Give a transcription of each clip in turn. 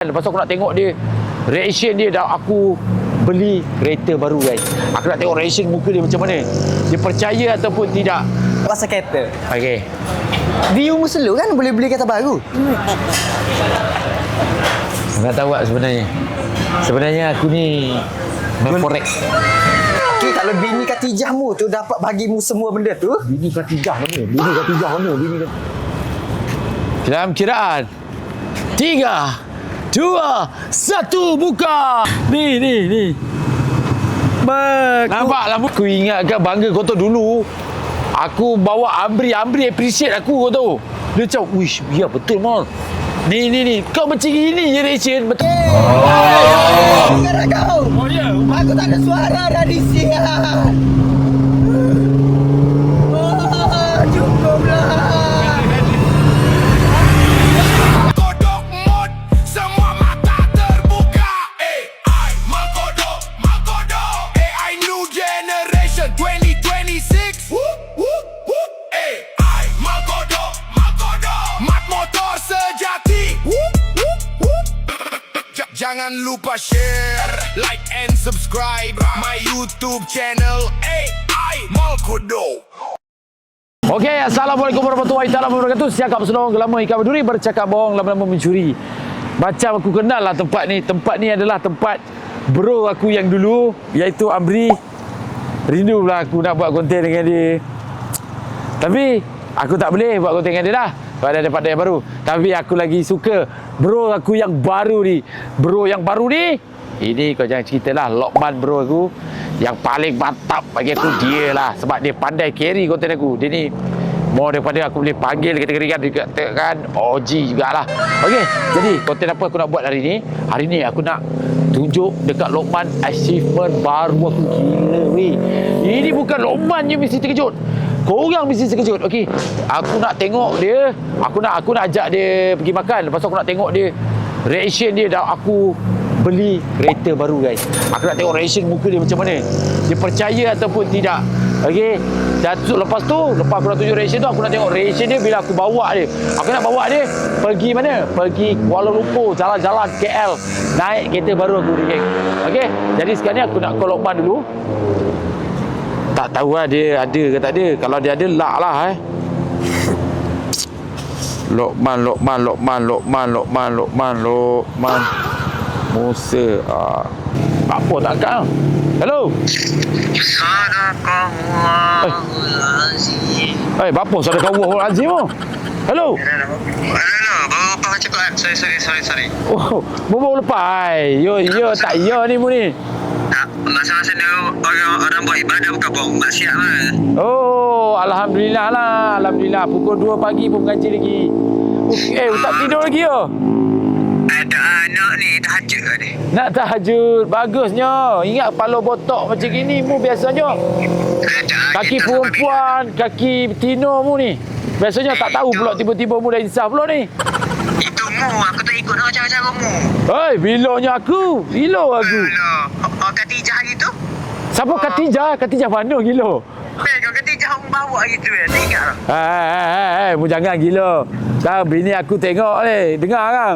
Lepas tu aku nak tengok dia reaction dia dah aku beli kereta baru guys. Aku nak tengok reaction muka dia macam mana. Dia percaya ataupun tidak. Pasal kereta. Okey. View mu slow kan boleh beli kereta baru. Tak tahu tak sebenarnya. Sebenarnya aku ni forex. Okay, kalau bini Katijah mu tu dapat bagi mu semua benda tu. Bini Katijah mana? Bini Katijah mana? Dalam kiraan 3 2, 1, buka. Ni. Nampak lah. Aku ingatkan bangga kau tahu dulu. Aku bawa Amri appreciate aku kau tahu. Dia macam, wish, ya betul mal. Ni. Kau macam gini je reaction. Betul. Sekarang kau. Oh ya. Aku tak ada suara dah di sini. Cukuplah. Jangan lupa share, like and subscribe my YouTube channel AI Malkodo. Okey, Assalamualaikum warahmatullahi wabarakatuh. Siakap senong, lama ikan berduri, bercakap bohong, lama-lama mencuri. Macam aku kenal lah tempat ni. Tempat ni adalah tempat bro aku yang dulu, iaitu Amri. Rindu lah aku nak buat konten dengan dia. Tapi aku tak boleh buat konten dengan dia dah. Pada yang baru. Tapi aku lagi suka bro aku yang baru ni. Bro yang baru ni, ini kau jangan cerita lah. Lokman bro aku yang paling mantap bagi aku dia lah. Sebab dia pandai carry konten aku. Dia ni more daripada aku boleh panggil kategori kan OG jugalah. Okey, jadi konten apa aku nak buat hari ni? Hari ni aku nak tunjuk dekat Lokman achievement baru aku. Gila weh. Ini bukan Lokman je mesti terkejut. Korang mesti terkejut. Okey, aku nak tengok dia. Aku nak ajak dia pergi makan. Lepas tu aku nak tengok dia reaction dia dah aku beli kereta baru guys. Aku nak tengok reaction muka dia macam mana. Dia percaya ataupun tidak. Okey. Dan lepas aku nak tunjuk reaction tu, aku nak tengok reaction dia bila aku bawa dia. Aku nak bawa dia pergi mana? Pergi Kuala Lumpur, jalan-jalan KL. Naik kereta baru aku ni geng. Okey. Jadi sekarang ni aku nak call Lokman dulu. Tak tahu lah dia ada ke tak ada. Kalau dia ada, lak lah Lokman Musa. Apa tak angkat? Hello. Bapa Sadaqallahul Azim. Hello. Baru lepas cakap. Sorry. Oh, baru lepas. Yo tak ya ni mu ni. Masa-masa dia orang buat ibadah bukan buat maksiat lah. Oh, alhamdulillah lah. Alhamdulillah. Pukul 2 pagi pun mengaji lagi. Tak tidur lagi yo. Ada anak ni tahajud ke ni? Nak tahajud. Bagusnya. Ingat kepala botok macam gini mu biasanya. Kaki perempuan, kaki betina mu ni. Biasanya tak tahu pula tiba-tiba mu dah insaf pula ni. Itu mu, aku tak ikut nak cara-cara mu. Bilanya aku. Gila aku. Katijah gitu? Siapa Katijah? Katijah mana gila? Kau Katijah mu bawa gitu ya, tak ingat lah. Mu jangan gila. Dah bini aku tengok ni. Dengar kan?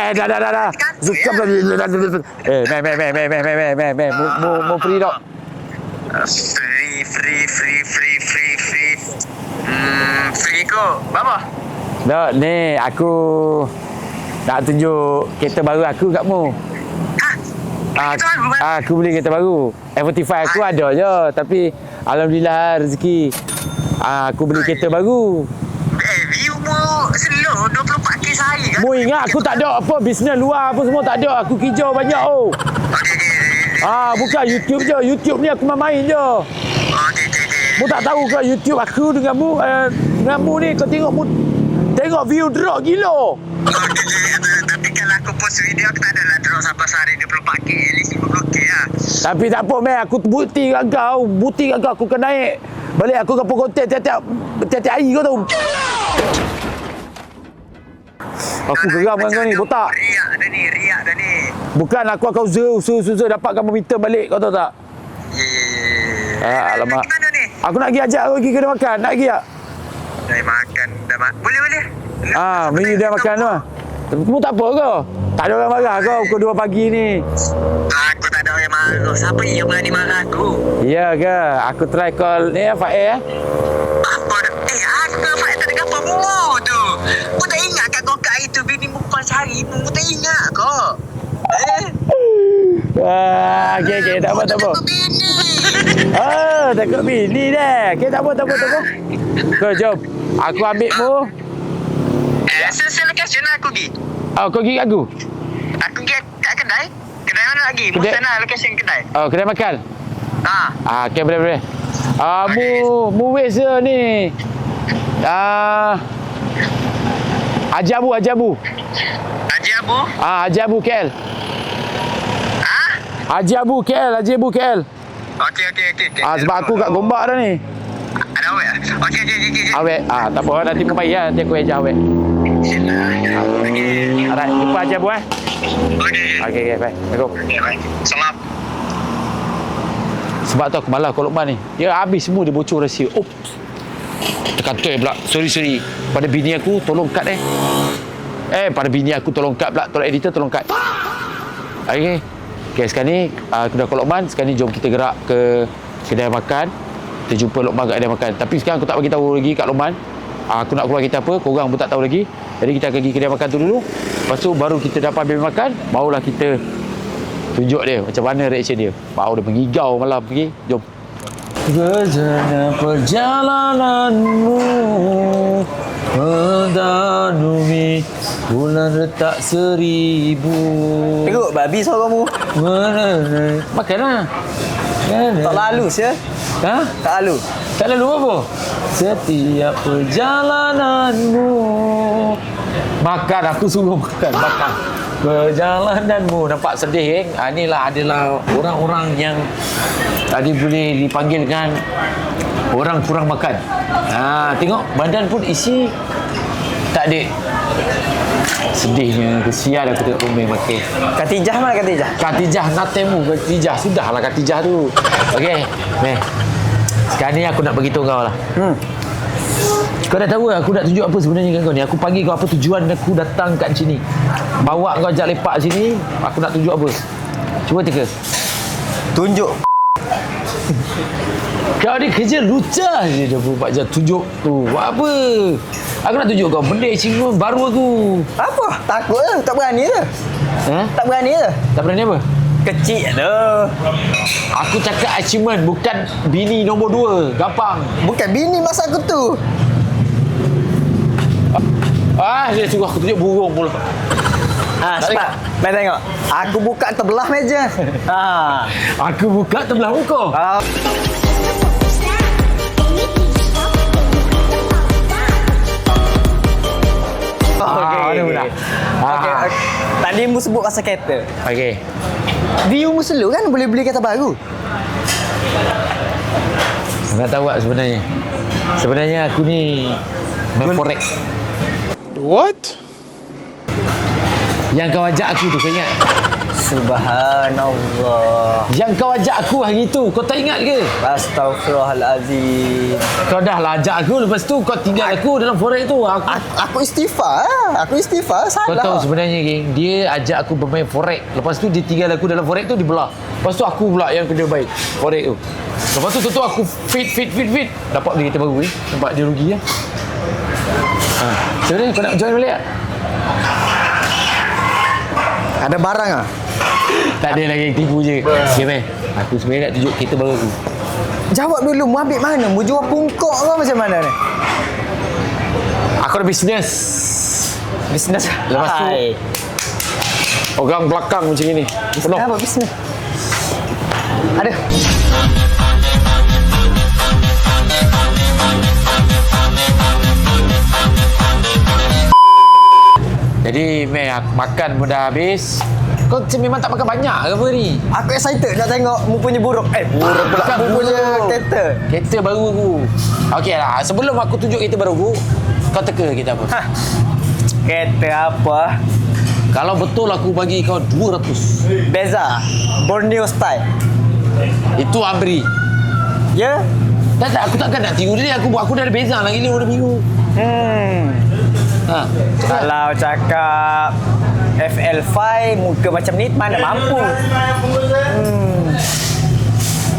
Dah. Mu free tak? Free. Free kok. Berapa? Tak, ni aku nak tunjuk kereta baru aku kat mu. Aku beli kereta baru. F45 aku ada je. Tapi alhamdulillah rezeki. Aku beli kereta baru. View mu slow 24k sehari kan? Mu ingat aku tak ada apa bisnes luar apa semua tak ada. Aku kerja banyak bukan YouTube je. YouTube ni aku main je. Mu tak tahu ke YouTube aku dengan mu ni kau tengok view drop gila. Tapi kalau aku post video aku tak adalah drop sampai sehari 24k, at least 50k lah. Tapi tak apa meh, aku bukti kat kau aku akan naik. Balik aku akan konten tiap-tiap hari kau tahu. Aku geram dengan kau ni, botak. Riak dah ni. Bukan aku akan usaha dapatkan momentum balik, kau tahu tak? Ya. Alamak. Pergi mana ni? Aku nak pergi ajak kau pergi kedai makan, nak pergi tak? Dah makan, boleh. Minggu dah makan tu. Kamu tak apa ke? Tak ada orang marah kau pukul 2 pagi ni. Aku tak ada orang marah. Siapa yang berani marah aku? Ya ke? Aku try call ni Fail Apa dah? Aku Faiz tak dengar apa mu tu. Mu tak ingat kat kau kat itu bini mu kau cari mu tak ingat kau. Okay, tak apa. Takut bini. Takut bini dah. Okay, tak apa. Kau jom. Aku ambil mu. Saya lokasi mana aku pergi? Kau pergi kat aku? Aku pergi kat kedai. Kedai mana lagi? Mu Kedai- sana lokasi kedai. Kedai makan? Okay, boleh. Okey. Mu wes ni. Haji Abu. Haji Abu? Haji Abu KL. Haji Abu KL. Okey. Sebab aku kat Gombak dah ni. Ada awet? Okey. Awet. Tak apa, nanti mu bayar. Nanti aku ajar awet. Okey. Alright, jumpa Haji Abu Okey. Okay, bye. Assalamualaikum. Okey, baik. Salam. Sebab tu aku malas kalau Luqman ni. Dia habis semua dia bocor rahsia. Oops. Tekan tu pula. Sorry. Pada bini aku tolong cut pada bini aku tolong cut pula. Tolong editor tolong cut. Okay, sekarang ni aku dah call Luqman. Sekarang ni jom kita gerak ke kedai makan. Kita jumpa Luqman kat kedai makan. Tapi sekarang aku tak bagi tahu lagi kat Luqman. Aku nak keluar kita apa, korang pun tak tahu lagi. Jadi kita akan pergi kedai makan tu dulu. Lepas tu baru kita dapat habis makan, barulah kita tunjuk dia macam mana reaction dia. Baru dia mengigau malam pergi. Jom. Berjana perjalananmu mendanumi bulan retak 1000. Teruk babi suaramu. Makanlah. Tak lalu sia. Tak lalu. Tak lalu apa? Setiap perjalananmu. Makan, aku suruh makan. Perjalananmu. Nampak sedih inilah adalah orang-orang yang tadi boleh dipanggilkan orang kurang makan. Tengok badan pun isi tak ada. Sedihnya, kesian aku tengok Rumah makan. Katijah mana Katijah? Katijah natemu Katijah. Sudahlah Katijah tu. Okey. Sekarang ni aku nak beritahu kau lah. Kau dah tahu aku nak tunjuk apa sebenarnya kat kau ni. Aku panggil kau apa tujuan aku datang kat sini. Bawa kau ajak lepak sini. Aku nak tunjuk apa. Cuba teka. Tunjuk. Kau ni kerja lucah je dia buat je tunjuk tu. Buat apa? Aku nak tunjuk kau benda achievement baru aku. Apa? Takut ke? Tak berani ke? Tak berani ke? Tak berani apa? Kecil tu. Aku cakap achievement bukan bini nombor 2. Gampang. Bukan bini masa aku tu. Dia suruh aku tunjuk burung pula. Sebab Mai tengok. Aku buka terbelah meja. Aku buka terbelah muka. Okey. Tadi mu sebut pasal kereta. Okey. View mu selalu kan boleh beli kereta baru. Nak tahu tak sebenarnya? Sebenarnya aku ni main forex. What? Yang kau ajak aku tu, kau ingat? Subhanallah. Yang kau ajak aku hari tu, kau tak ingat ke? Astagfirullahalazim. Kau dah lah ajak aku, lepas tu kau tinggal aku dalam forex tu. Aku istighfar. Aku istighfar. Kau Salah. tahu sebenarnya, geng, dia ajak aku bermain forex. Lepas tu dia tinggal aku dalam forex tu, dia belah. Lepas tu aku pula yang kena baik forex tu. Lepas tu tentu aku fit. Dapat beli kereta baru ni. Nampak dia rugi ya. Sebenarnya kau nak join balik tak? Ada barang ah? Tak ada lagi, tipu je. Okay, man. Aku sebenarnya nak tunjuk kereta baru aku. Jawab dulu, mu ambil mana? Mu jual pungkok ke macam mana ni? Aku ada bisnes. Bisnes. Lepas tu orang belakang macam ni. Bisnes apa bisnes? Ada. Jadi, makan pun dah habis. Kau memang tak makan banyak ke apa ni? Aku excited nak tengok mu punya buruk. Buruk pula. Bukan Mu punya buruk. kereta. Kereta baru aku. Okey lah, sebelum aku tunjuk kereta baru aku, kau teka kita apa? Kereta apa? Kalau betul aku bagi kau 200. Beza. Borneo style. Itu Amri. Ya? Tak, aku takkan nak tiru dia. Aku dah ada beza lagi ni, udah minggu. Ha. Kalau cakap FL5 muka macam ni mana mampu.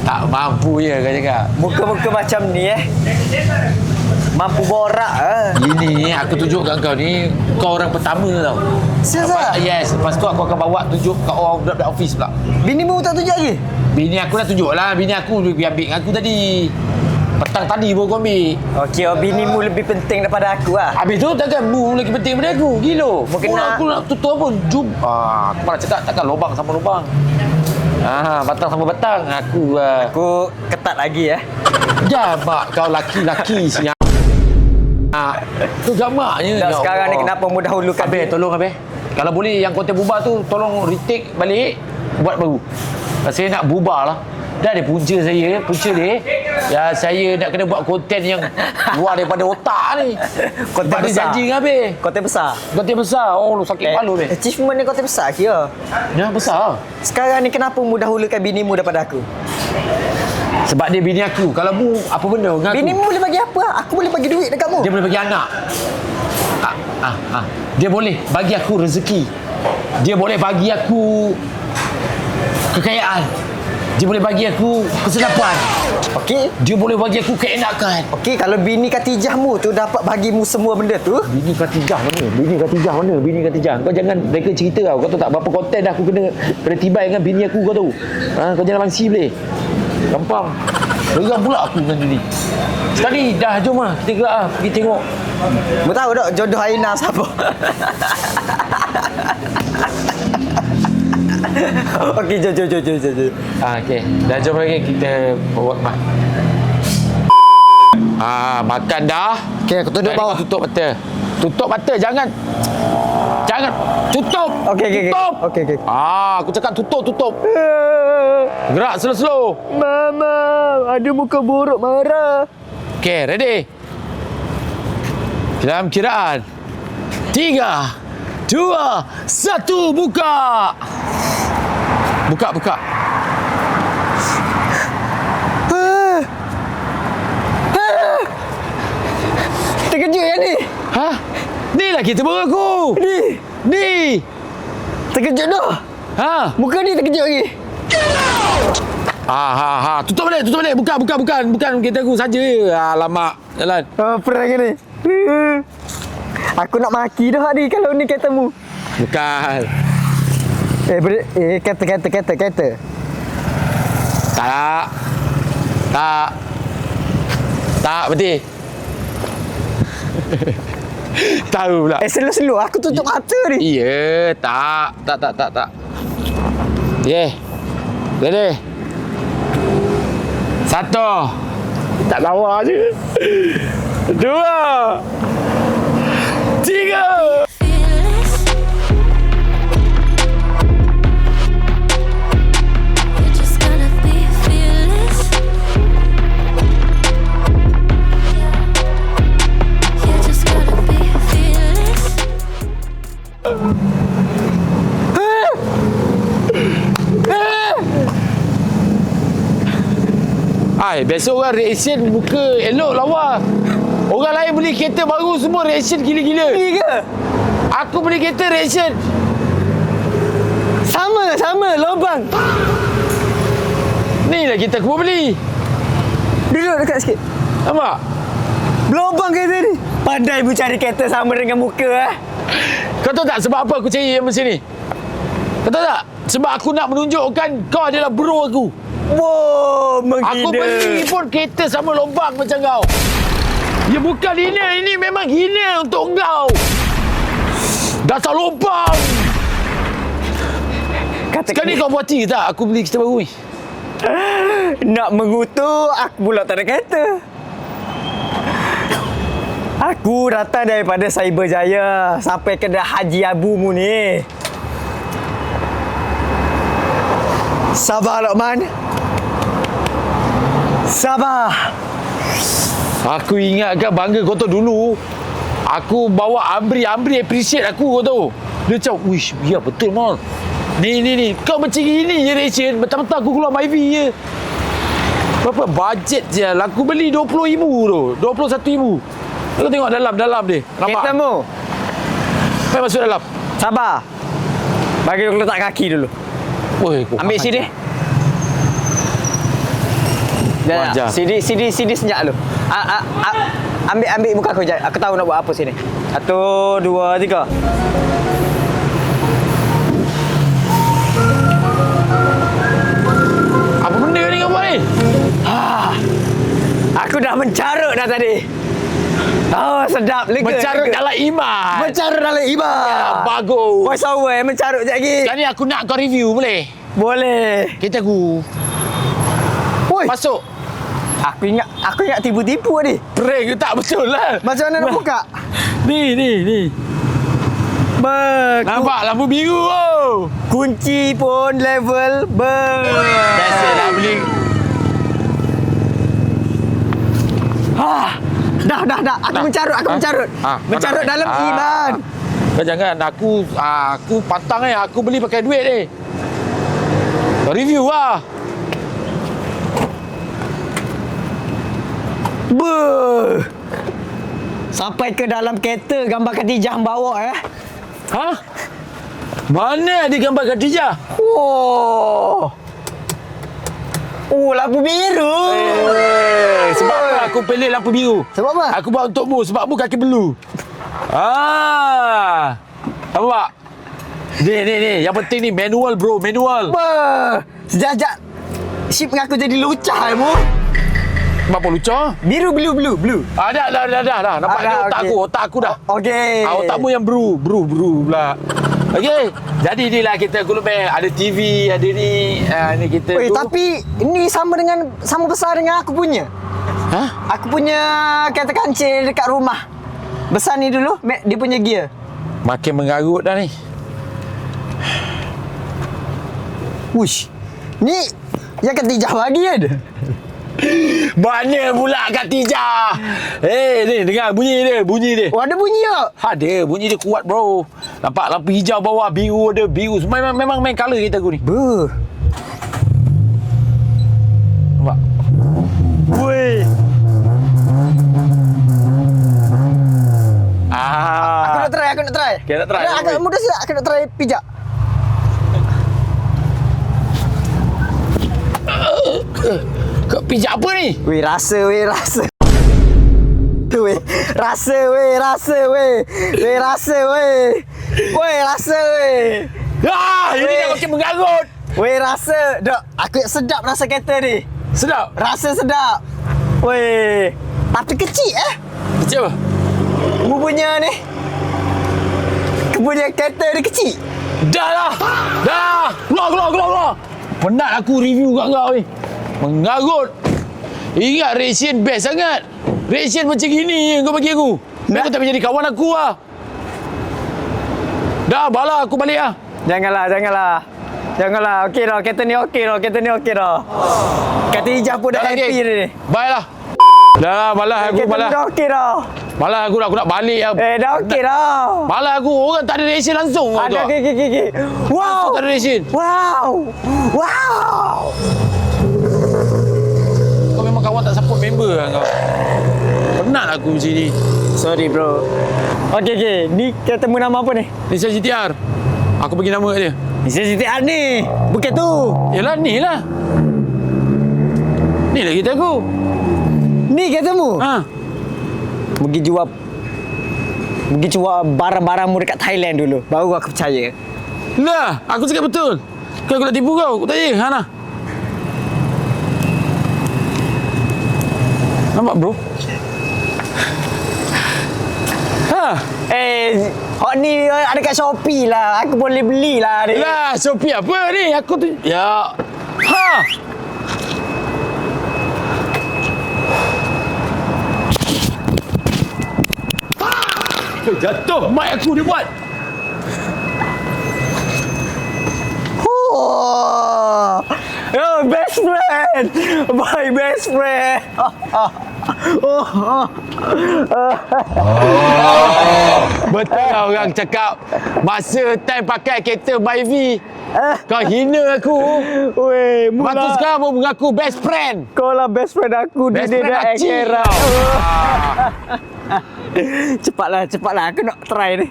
Tak mampu je kau cakap. Muka-muka macam ni mampu borak Ini aku tunjuk kat kau ni, kau orang pertama tau. Serius? Yes, lepas tu aku akan bawa tunjuk kat orang budak-budak office pula. Bini mu tak tunjuk lagi? Bini aku dah tunjuk lah, bini aku dia pergi ambil dengan aku tadi. Petang tadi baru kau ambil. Okey, bini mu lebih penting daripada aku lah. Habis tu takkan mu lagi penting daripada aku. Gila. Mungkin Aku nak tutup apa? Jum. Aku malah cakap takkan lubang sama lubang. Batang sama batang. Aku ketat lagi Ya mak kau laki-laki siap. Tu gamaknya. Dan sekarang ni kenapa mu dahulukan? Habis tolong habis. Kalau boleh yang konten bubar tu tolong retake balik, buat baru. Saya nak bubar lah. Dah ada punca dia. Ya saya nak kena buat konten yang luar daripada otak ni. Konten Sebab dia besar. janji dengan habis. Konten besar. Konten besar. Oh lu sakit kepala habis. Achievement ni konten besar kira. Ya besar. Sekarang ni kenapa mu dahulukan bini mu daripada aku? Sebab dia bini aku. Kalau mu apa benda dengan aku? Bini mu boleh bagi apa? Aku boleh bagi duit dekat mu. Dia boleh bagi anak. Dia boleh bagi aku rezeki. Dia boleh bagi aku kekayaan. Dia boleh bagi aku kesedapan. Okey. Dia boleh bagi aku keenakan. Okey, kalau bini Katijah mu tu dapat bagi mu semua benda tu, Bini Katijah mana? Bini Katijah. Kau jangan mereka cerita kau. Kau tahu tak berapa konten dah aku kena tibai dengan bini aku kau tahu. Kau jangan mangsi boleh. Gampang. Geram pula aku dengan dia ni. Sekali dah jom lah. Kita gerak lah. Pergi tengok. mu tahu tak jodoh Aina siapa? Okey, jom. Okey. Dah jom lagi kita buat mak. Makan dah. Okey, aku tutup Jangan bawah. Tutup mata. Tutup mata. Jangan. Tutup. Okey. Tutup. Okey. Aku cakap tutup. Gerak slow-slow. Mama, ada muka buruk marah. Okey, ready? Dalam kiraan 3, 2, 1, buka. Buka. Terkejut ya ni. Ni lah kita beraku. Ni. Terkejut dah. Muka ni terkejut lagi. Tutup balik. Bukan kita aku saja. Alamak. Jalan. Perang ni. Aku nak maki dah ni kalau ni katamu. Bukan. Kata. Tak betul. Tahu pula. Slow aku tutup mata ni. Ya, tak. Yeah. Ready. 1. Tak lawa je. 2. 3. You're just gonna be fearless. You're just gonna be fearless. Biasa orang reaction muka elok lawa. Orang lain beli kereta baru semua reaction gila-gila. Ni ke? Aku beli kereta reaction. Sama lubang. Ni lah kereta aku beli. Duduk dekat sikit. Nampak? Lubang kereta ni. Pandai mu cari kereta sama dengan muka Kau tahu tak sebab apa aku cari yang mesin ni? Kau tahu tak? Sebab aku nak menunjukkan kau adalah bro aku. Wow, menghina. Aku beli pun kereta sama lubang macam kau. Ya bukan hina, ini memang hina untuk kau. Dasar lubang. Sekali kau puati tak aku beli kereta baru ni? Nak mengutuk, aku pula tak ada kereta. Aku datang daripada Cyberjaya sampai ke Haji Abu mu ni. Sabar Lokman. Sabar. Aku ingatkan bangga kau tahu dulu. Aku bawa Amri appreciate aku kau tahu. Dia macam, wish, ya betul mal. Ni. Kau macam gini je reaction. Betul-betul aku keluar MyV je. Berapa bajet je. Aku beli 20,000 tu. 21,000. Kau tengok dalam dia. Nampak? Kereta mu. Sampai masuk dalam. Sabar. Bagi aku letak kaki dulu. Oi, Ambil sini. Dah, Wajar. sini senyap dulu. Ambil muka aku jap. Aku tahu nak buat apa sini. 1, 2, 3. Apa benda ni kau buat ni? Aku dah mencarut dah tadi. Oh, sedap. Lega. Mencarut lega. dalam iman. Mencarut dalam iba. Bagus. Voice over mencarut sekejap lagi. Sekarang ni aku nak kau review boleh? Boleh. Kita aku Oi. masuk. Aku ingat tipu-tipu tadi. Prank ke tak betul lah. Macam mana nak buka? Ni. Nampak lampu biru tu. Kunci pun level Biasalah beli. Dah. Aku mencarut. Mencarut dalam iman. Kau jangan. Aku pantang Aku beli pakai duit ni. Kau review lah. Sampai ke dalam kereta gambar Khadijah bawa Ha? Mana ada gambar Khadijah? Lampu biru. Sebab apa aku pilih lampu biru? Sebab apa? Aku buat untukmu sebab mu kaki belu. Nampak? Ni. Yang penting ni manual bro, manual. Sejak Sip mengaku jadi lucah mu. Kenapa lucah? Biru blue. Dah. Nampak ni otak okey. otak aku dah. Okey. Otakmu yang bru pula. Okey. Jadi ni lah kita kulubeh ada TV, ada ni ni kita. Weh, tapi ni sama besar dengan aku punya. Ha? Aku punya kereta kancil dekat rumah. Besar ni dulu, dia punya gear. Makin mengarut dah ni. Wush. Ni yang Khadijah lagi ada. Mana pula Khadijah? Ni dengar bunyi dia. Oh, ada bunyi tak? Ada, bunyi dia kuat bro. Nampak lampu hijau bawah, biru ada, biru. Memang main colour kita aku ni. Nampak? Woi. Aku nak try. Okay, nak try. Agak mudah sikit, aku nak try pijak. Kau pijak apa ni? Weh, rasa. Weh, rasa. Ini dah makin mengarut. Weh, rasa. Dok, aku sedap rasa kereta ni. Sedap. Rasa sedap. Weh. Tapi kecil Kecil apa? Mu punya ni. Aku punya kereta ni kecil. Dah. Keluar. Penat aku review kat kau ni. Mengarut. Ingat reaction best sangat. Reaction macam gini yang kau bagi aku. Aku tak boleh jadi kawan aku lah. Dah, bala aku balik lah. Janganlah. Okey dah. Kereta ni okey dah. Kereta hijau pun dah happy ni. Bye lah. Dah, malah aku. Kereta ni dah okey dah. Malah aku nak balik lah. Dah okey dah. Malah aku. Orang tak ada reaction langsung. Ada, okey. Wow. Tak ada reaction. Wow. Kau memang kawan tak support member lah kau. Penat aku macam ni. Sorry bro. Okey. Ni kereta mu nama apa ni? Nissan GTR. Aku bagi nama kat dia. Nissan GTR ni. Bukan tu. Yalah, ni lah. Ni lah kereta aku. Ni kereta mu? Pergi jual barang-barangmu dekat Thailand dulu. Baru aku percaya. Lah, aku cakap betul. Kau aku nak tipu kau. Aku tak ya. Hana. Nampak bro? Hot ni ada kat Shopee lah. Aku boleh belilah ni. Lah, Shopee apa ni? Aku tu... Ya. Jatuh mic aku dia buat. Best friend. My best friend. Betul lah orang cakap masa time pakai kereta Myvi kau hina aku. Weh, Lepas tu sekarang mau mengaku best friend. Kau lah best friend aku. Best di friend dunia Acik akhirat. tau. Cepatlah. Aku nak try ni.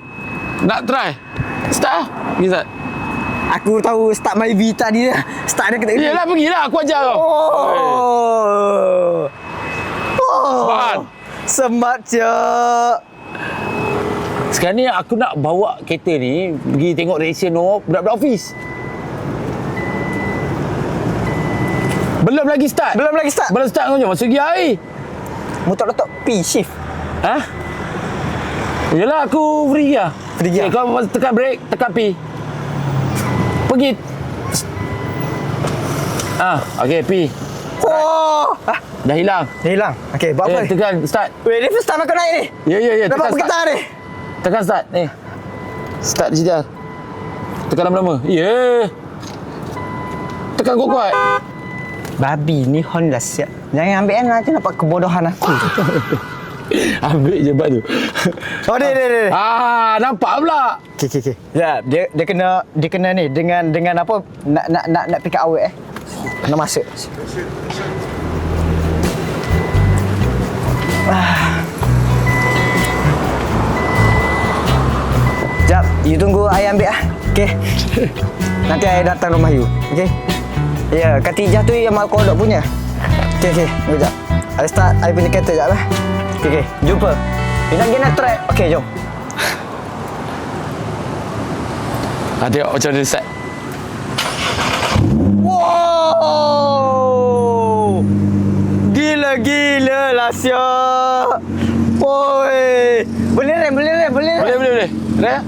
Nak try? Start lah. Pergi start. Aku tahu start Myvi tadi dah. Start dia kena. Yelah, pergilah. Aku ajar kau. Smart. Smart cak. Sekarang ni aku nak bawa kereta ni pergi tengok reaction budak-budak office. Belum lagi start. Belum start kau je. Masuk gear air. Mutak-letak P shift. Ha? Yelah, aku free gear. Free gear. Okay, kau tekan brake, tekan P. Pergi. Okay, P. Dah hilang. Dah hilang. Okey, buat apa? Tekan start. Weh, ni first time aku naik ni. Ya. Dapat Tekan bergetar start. ni. Tekan start. Start digital. Tekan lama-lama. Tekan kuat-kuat. Babi ni Honda siap. Jangan ambil nanti nampak kebodohan aku. Ambil je bat tu. Oh, dia. Nampak pula. Okey. Ya, dia kena ni dengan apa? Nak pick up awet Nak masuk. Jap, you tunggu ayah ambil Okey. Nanti ayah datang rumah you. Okey. Ya, Katijah tu yang mal kodok punya. Okey. Tunggu jap. Ayah start ayah punya kereta jap lah. Okey. Jumpa. You nak try. Okey, jom. Tengok macam mana dia start. Wow! Gila lah siap. Oi. Boleh rem. Boleh. Dah?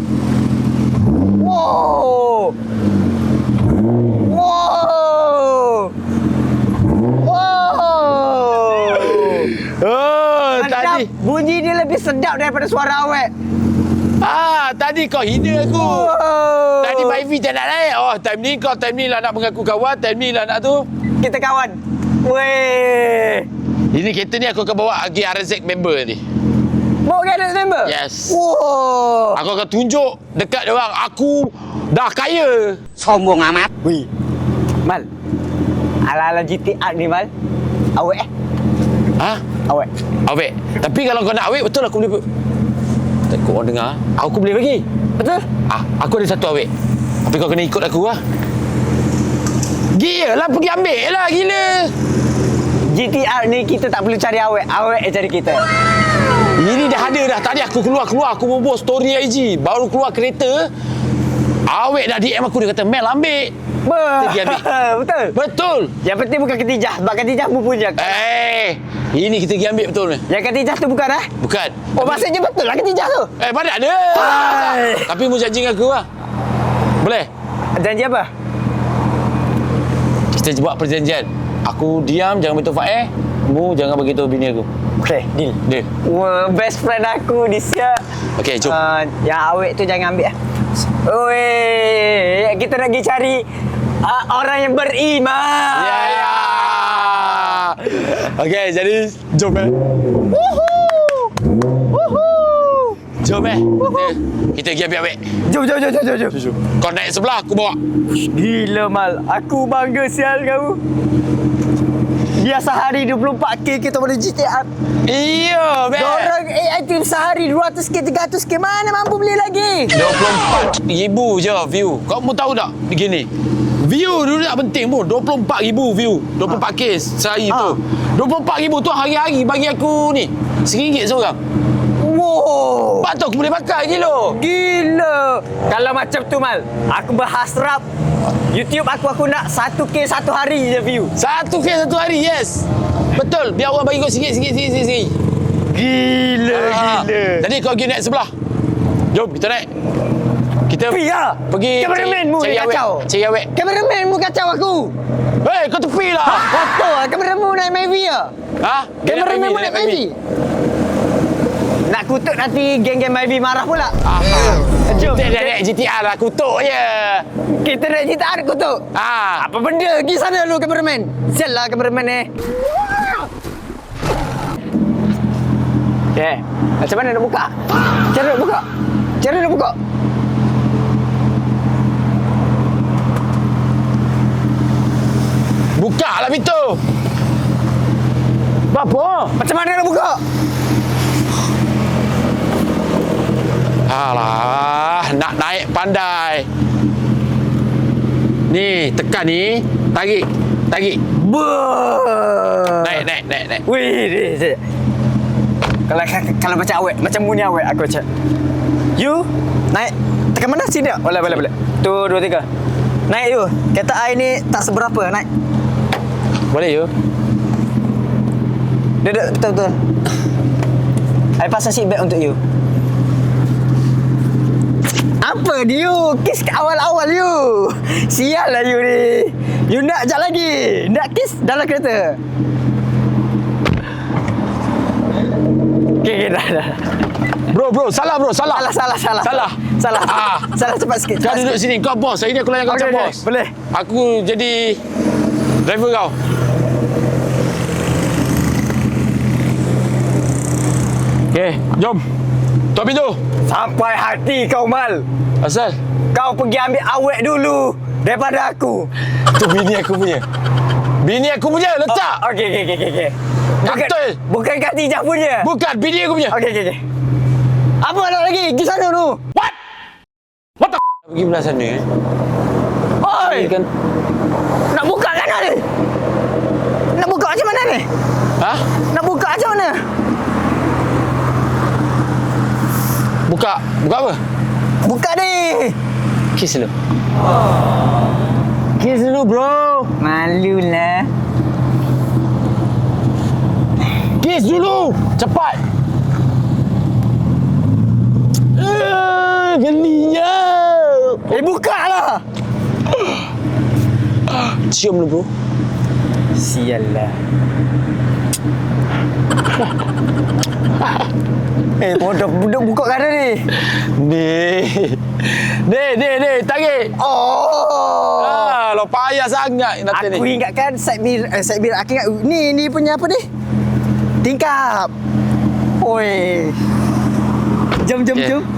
Wow. Oh, tadi. Bunyi dia lebih sedap daripada suara awet. Tadi kau hina aku. Wow. Tadi Myvi tak nak naik. Time ni lah nak mengaku kawan. Time ni lah nak tu. Kita kawan. Weh. Ini kereta ni aku akan bawa pergi RZ member ni. Bawa gadget member? Yes. Wow. Aku akan tunjuk dekat dia orang aku dah kaya. Sombong amat. Wih. Mal. Ala-ala GTR ni, Mal. Awet Awet. Awet. Tapi kalau kau nak awet, betul aku boleh. Takut orang dengar. Aku boleh bagi. Betul? Aku ada satu awet. Tapi kau kena ikut aku lah. Gila lah, pergi ambil lah, gila. GTR ni kita tak perlu cari awet. Awet yang cari kita. Ini dah ada dah. Tadi aku keluar. Aku buat story IG. Baru keluar kereta. Awet dah DM aku. Dia kata, Mel ambil. Pergi ambil. Betul. Yang penting bukan Katijah. Sebab Katijah pun punya. Ini kita pergi ambil betul ni. Yang Katijah tu bukan Bukan. Oh, maksudnya betul lah Katijah tu. Mana ada. Tapi mu janji dengan aku lah. Boleh? Janji apa? Kita buat perjanjian. Aku diam, jangan beritahu Faeh. Mu jangan beritahu bini aku. Okey, deal. Deal. Wah, best friend aku ni siap. Okey, jom. Yang awet tu jangan ambil. Oi, kita nak pergi cari orang yang beriman. Ya. Okey, jadi jom Jom kita pergi ambil awet. Jom. Kau naik sebelah, aku bawa. Gila, Mal. Aku bangga sial kau. Dia sehari 24K kita pada GTR. Iya, bet. Orang item sehari 200K, 300K. Mana mampu beli lagi? 24,000 je view. Kau mau tahu tak begini? View dulu tak penting pun. 24,000 view. 24K sehari tu. 24,000 tu hari-hari bagi aku ni. RM1 seorang. Wow. Lepas tu aku boleh makan Gila. Kalau macam tu, Mal, aku berhasrap YouTube aku nak 1K satu hari je view. 1K satu hari, yes. Betul. Biar orang bagi kau sikit. Gila. Jadi kau pergi naik sebelah. Jom, kita naik. Kita pergi Kameramanmu kacau. Cari awet. Kameramanmu kacau aku. Hei, kau tepi lah. Kotor lah. Kameramanmu naik Myvi lah. Kameramanmu naik Myvi. Nak kutuk nanti geng-geng Myvi marah pula. Jom. Kita naik GTR lah, kutuk je. Kita naik GTR kutuk. Apa benda? Pergi sana dulu kameraman. Sial lah kameraman ni. Okay. Macam mana nak buka? Cara nak buka? Buka lah pintu. Apa? Macam mana nak buka? Alah, nak naik pandai. Ni, tekan ni. Tarik. Naik. Wih, kalau macam awet, macam bunyi awet aku cak. You naik tekan mana sini? Boleh. Tu 2 3. Naik you. Kereta I ni tak seberapa naik. Boleh you? Duduk betul. I pasang seat belt untuk you. Apa dia you? Kiss kat awal-awal you. Sial lah you ni. You nak jap lagi. Nak kiss dalam kereta. Okay, dah. Bro, salah bro, salah. Salah. Salah cepat sikit. Kau duduk sini, kau bos. Hari ni aku layan kau macam Okay, bos. boleh. Aku jadi driver kau. Okay, jom. Tutup pintu. Sampai hati kau Mal. Asal? Kau pergi ambil awet dulu daripada aku. Tu bini aku punya. Letak. Okey. Betul. Bukan Khatijah punya. Bukan, bini aku punya. Okey. Apa nak lagi? Pergi sana tu. What the pergi belah sana Oi. kan? Nak buka kan ni? Nak buka macam mana ni? Ha? Nak buka macam mana? Buka apa? Buka ni. Kiss dulu bro. Malulah. Kiss dulu. Cepat. Gelinya. Buka lah. Cium dulu bro. Sial lah. Bodoh buka kan ni. Ni, tarik. Oh. Lo payah sangat nanti ni. Aku ingatkan side mirror aku ingat ni punya apa ni? Tingkap. Oi. Jom.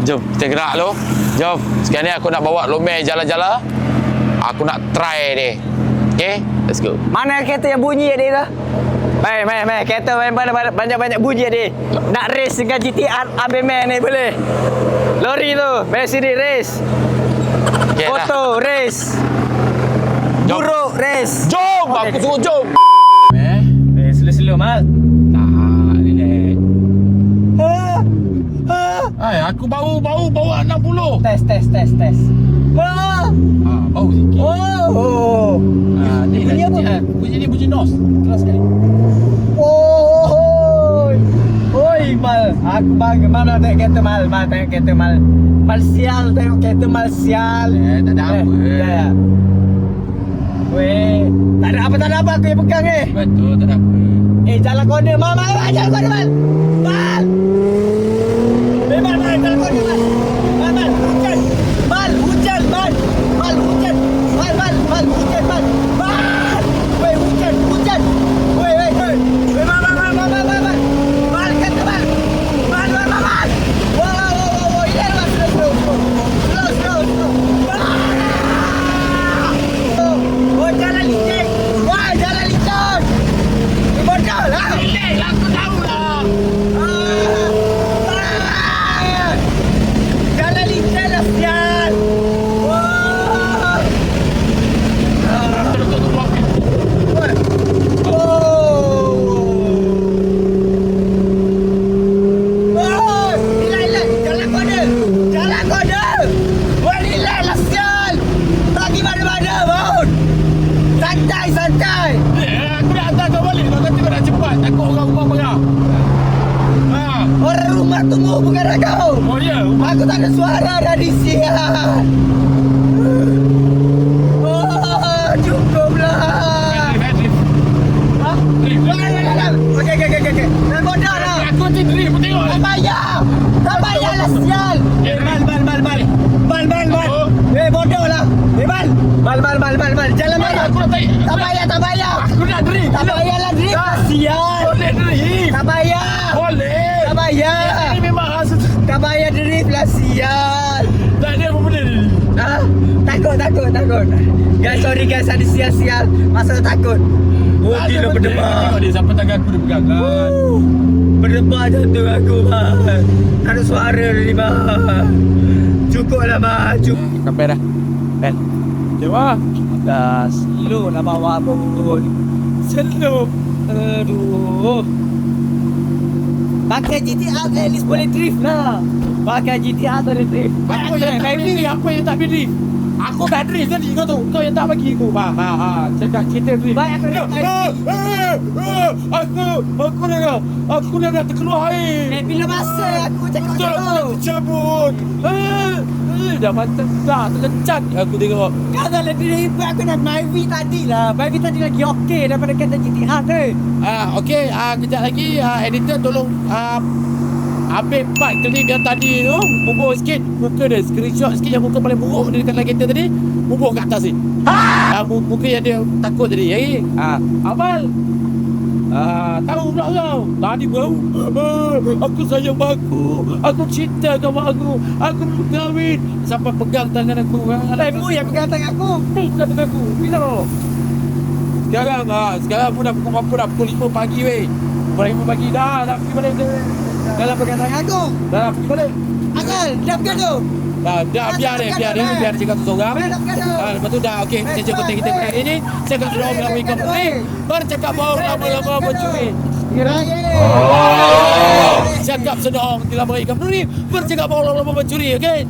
Jom, kita gerak lo. Jom. Sekarang ni aku nak bawa Lomel jalan-jalan. Aku nak try dia. Okay, let's go. Mana kereta yang bunyi dia tu? Mai. Kereta main banyak bunyi dia. Nak race dengan GTR Abeman ni boleh. Lori tu, main sini race. Okay, Foto race. Jom. Buruk race. Jom, aku suruh jom. Slow Mal. Tak, relax. Ha. Aku bawa 60. Tes. Bau sikit. Oh. Ni bunyi apa? Bunyi nos. Keras sekali. Oi, Mal. Aku bangga. Mal tengok kereta Mal. Tengok kereta Mal. Mal sial. Tak ada apa. Ya. Weh, tak ada apa aku yang pegang ni. Betul, tak ada apa. Jalan corner Mal. Jalan corner Mal. Mal, jalan corner Mal. Hujan. Mal, hujan. Mal, hujan. Weh, hujan. Weh. Mal. Mal, kata Mal. Mal. Wow. Ini Mal, slow. Oh, jalan licin. Wah, jalan licin. Bodoh lah. Relax, aku tahu lah. Jalan licin lah, sial. Santai. Aku nak hantar kau balik. Kau kata kau nak cepat. Takut orang rumah marah. Orang rumah tunggu bukan kau. Oh ya? Aku tak ada suara dah di sini. Cukuplah. Okey. Dah bodoh dah. Aku nanti drift. Tengok. Tak payah lah sial. Bal. Bodoh lah. Bal. Jalan mana? Aku nak tarik. Tak payah. Aku nak drift. Tak payahlah drift lah sial. Boleh drift. Tak payah. Boleh. Tak payah. Ini memang khas. Tak payah drift lah sial. Tak ada apa benda ni. Tak takut. Guys, sorry guys, ada sial-sial. Masalah takut. Oh, gila berdebar. Tengok dia sampai tangan aku dia pegang kan. Berdebar jantung aku, bang. Tak ada suara ni, bang. Cukuplah, bang. Cukup. Sampai dah. Ben. Cewa. Dah slow nak bawa apa betul. Slow. Aduh. Pakai GTR at least boleh drift lah. Pakai GTR tak boleh drift. Aku yang tak beli, aku yang tak beli. Aku tak drift tadi kau tu. Kau yang tak bagi aku. Cakap kita drift. Baik, aku drift. Aku dah terkeluar air. Bila masa aku cakap Betul aku nak cabut. Dah macam dah terlecat aku tengok. Kau dah lebih hebat aku nak Myvi tadi lah. Myvi tadi lagi okey daripada kereta GTR tu. Okey, kejap lagi editor tolong ambil part klip yang tadi tu, bubuh sikit muka dia, screenshot sikit yang muka paling buruk dia dekat dalam kereta tadi, bubuh kat atas ni. Muka yang dia takut tadi. Amal. Tahu pula kau. Tadi bau. Aku sayang mak aku cinta sama aku belum kahwin. Sampai pegang tangan aku. Mu yang pegang tangan aku. Pegang tangan aku. Bila kau? Sekarang aku dah pukul berapa dah? Pukul 5 pagi weh. Pukul 5 pagi dah pergi balik. Dalam pegang tangan aku. Dah pergi balik. Akal, dah pegang tu. Dah biar dia cakap tu seorang. Lepas tu dah okey, sesi konten kita kali ini saya akan suruh orang ikut bercakap bohong lama-lama mencuri. Cakap sedang tidak baik kamu ni bercakap bohong lama-lama mencuri, okey?